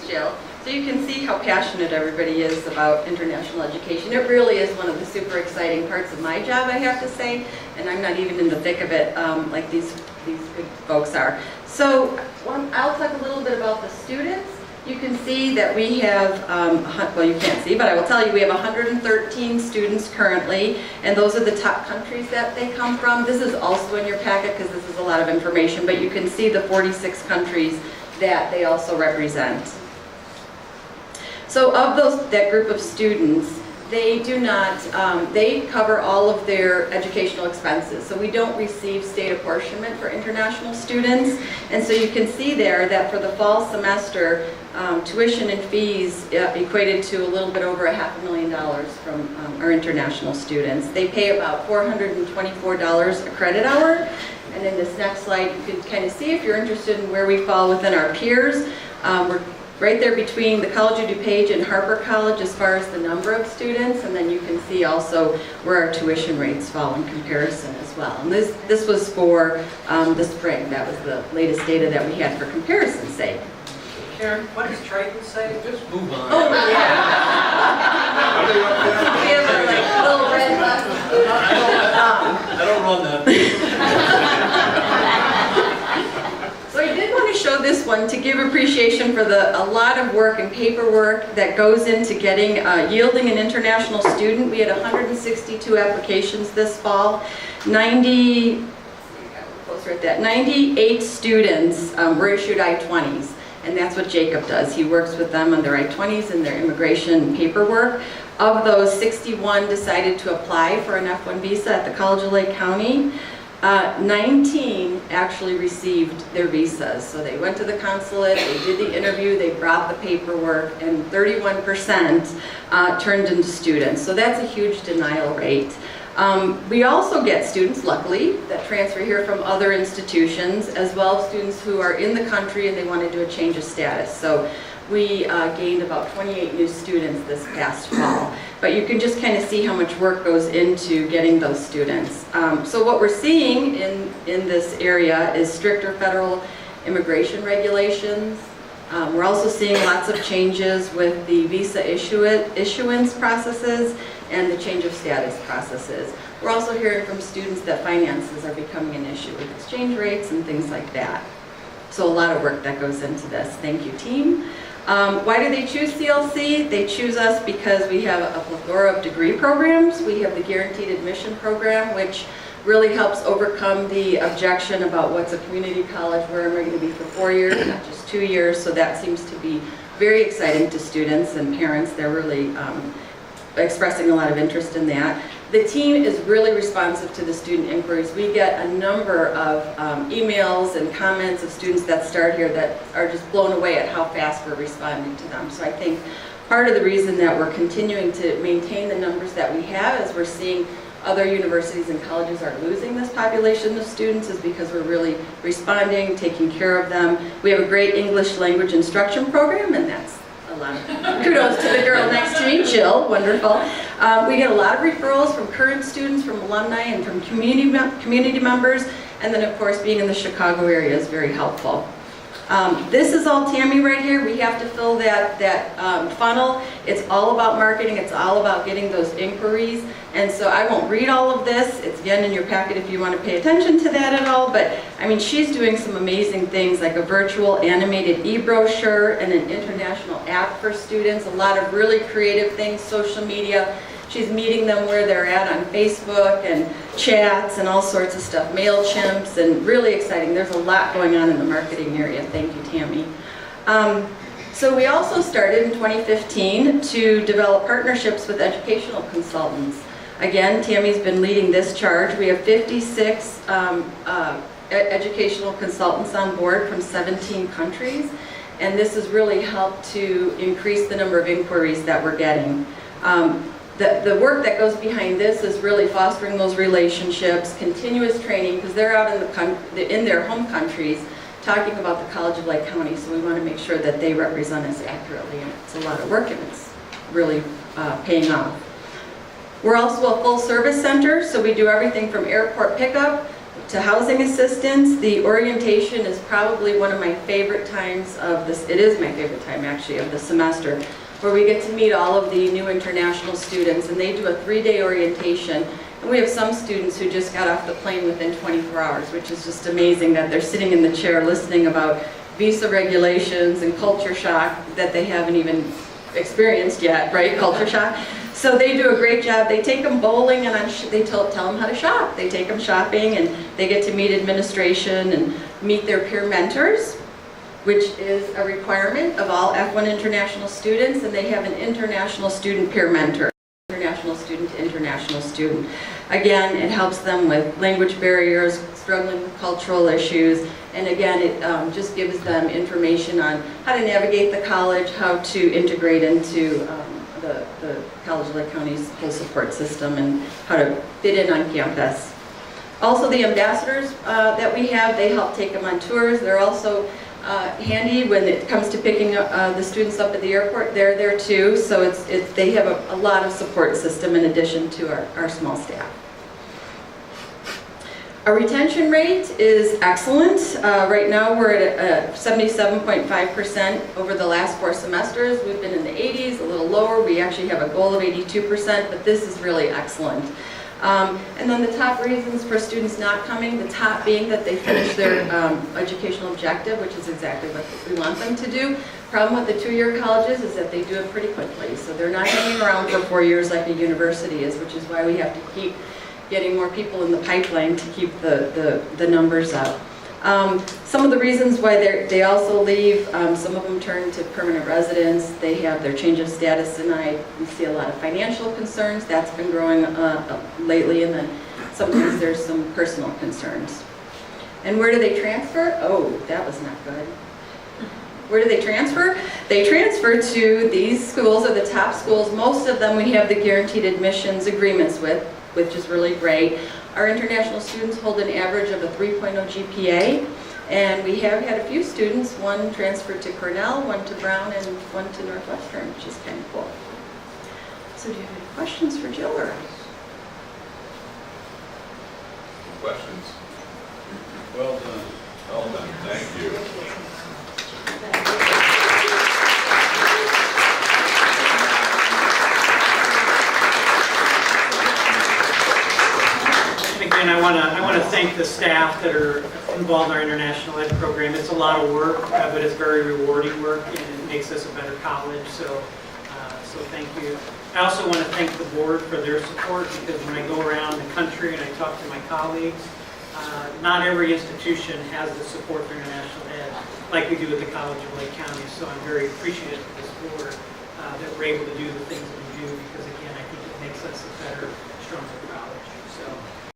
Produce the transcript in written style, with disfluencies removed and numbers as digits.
Jill. So you can see how passionate everybody is about international education. It really is one of the super exciting parts of my job, I have to say, and I'm not even in the thick of it like these good folks are. So I'll talk a little bit about the students. You can see that we have, well, you can't see, but I will tell you we have 113 students currently, and those are the top countries that they come from. This is also in your packet because this is a lot of information, but you can see the 46 countries that they also represent. So of that group of students, they do not, they cover all of their educational expenses. So we don't receive state apportionment for international students. And so you can see there that for the fall semester, tuition and fees equated to a little bit over $500,000 from our international students. They pay about $424 a credit hour. And in this next slide, you can kind of see if you're interested in where we fall within our peers. We're right there between the College of DuPage and Harper College as far as the number of students, and then you can see also where our tuition rates fall in comparison as well. And this was for the spring. That was the latest data that we had for comparison's sake. Karen, what does Triton say? Just move on. Oh, yeah. We have a like, little red button. I don't run that. So I did want to show this one to give appreciation for a lot of work and paperwork that goes into getting, yielding an international student. We had 162 applications this fall. 98 students were issued I-20s. And that's what Jacob does. He works with them on their I-20s and their immigration paperwork. Of those, 61 decided to apply for an F-1 visa at the College of Lake County. 19 actually received their visas. So they went to the consulate, they did the interview, they brought the paperwork, and 31% turned into students. So that's a huge denial rate. We also get students, luckily, that transfer here from other institutions, as well as students who are in the country and they want to do a change of status. So we gained about 28 new students this past fall. But you can just kind of see how much work goes into getting those students. So what we're seeing in this area is stricter federal immigration regulations. We're also seeing lots of changes with the visa issuance processes and the change of status processes. We're also hearing from students that finances are becoming an issue with exchange rates and things like that. So a lot of work that goes into this. Thank you, team. Why do they choose CLC? They choose us because we have a plethora of degree programs. We have the Guaranteed Admission Program, which really helps overcome the objection about what's a community college, where am I going to be for 4 years, not just 2 years. So that seems to be very exciting to students and parents. They're really expressing a lot of interest in that. The team is really responsive to the student inquiries. We get a number of emails and comments of students that start here that are just blown away at how fast we're responding to them. So I think part of the reason that we're continuing to maintain the numbers that we have is we're seeing other universities and colleges are losing this population of students is because we're really responding, taking care of them. We have a great English language instruction program, and that's a lot of kudos to the girl next to me, Jill, wonderful. We get a lot of referrals from current students, from alumni, and from community members, and then of course being in the Chicago area is very helpful. This is all Tammy right here. We have to fill that funnel. It's all about marketing. It's all about getting those inquiries. And so I won't read all of this. It's again in your packet if you want to pay attention to that at all. But I mean, she's doing some amazing things like a virtual animated e-brochure and an international app for students. A lot of really creative things, social media. She's meeting them where they're at on Facebook and chats and all sorts of stuff, MailChimps, and really exciting. There's a lot going on in the marketing area. Thank you, Tammy. So we also started in 2015 to develop partnerships with educational consultants. Again, Tammy's been leading this charge. We have 56 educational consultants on board from 17 countries, and this has really helped to increase the number of inquiries that we're getting. The work that goes behind this is really fostering those relationships, continuous training, because they're out in their home countries talking about the College of Lake County, so we want to make sure that they represent us accurately, and it's a lot of work and it's really paying off. We're also a full service center, so we do everything from airport pickup, to housing assistance. The orientation is probably one of my favorite times of this, it is my favorite time actually of the semester, where we get to meet all of the new international students, and they do a 3-day orientation. And we have some students who just got off the plane within 24 hours, which is just amazing that they're sitting in the chair listening about visa regulations and culture shock that they haven't even experienced yet, right? Culture shock. So they do a great job. They take them bowling, and they tell them how to shop. They take them shopping, and they get to meet administration and meet their peer mentors, which is a requirement of all F1 international students, and they have an international student peer mentor. International student to international student. Again, it helps them with language barriers, struggling with cultural issues, and again, it just gives them information on how to navigate the college, how to integrate into the College of Lake County's whole support system, and how to fit in on campus. Also, the ambassadors that we have, they help take them on tours. They're also handy when it comes to picking the students up at the airport. They're there too, so they have a lot of support system in addition to our small staff. Our retention rate is excellent. Right now we're at 77.5% over the last 4 semesters. We've been in the 80s, a little lower. We actually have a goal of 82%, but this is really excellent. And then the top reasons for students not coming, the top being that they finish their educational objective, which is exactly what we want them to do. Problem with the 2-year colleges is that they do it pretty quickly, so they're not hanging around for 4 years like a university is, which is why we have to keep getting more people in the pipeline to keep the numbers up. Some of the reasons why they also leave, some of them turn to permanent residence, they have their change of status denied. We see a lot of financial concerns, that's been growing lately, and then sometimes there's some personal concerns. And where do they transfer? Oh, that was not good. Where do they transfer? They transfer to these schools, or the top schools. Most of them we have the guaranteed admissions agreements with, which is really great. Our international students hold an average of a 3.0 GPA, and we have had a few students, one transferred to Cornell, one to Brown, and one to Northwestern, which is kind of cool. So do you have any questions for Jill or? Questions? Well done. Well done. Thank you. Again, I want to thank the staff that are involved in our international ed program. It's a lot of work, but it's very rewarding work, and it makes us a better college. So thank you. I also want to thank the board for their support, because when I go around the country and I talk to my colleagues, not every institution has the support for international ed like we do at the College of Lake County. So I'm very appreciative of this board that we're able to do the things that we do, because again, I think it makes us a better, stronger college. So.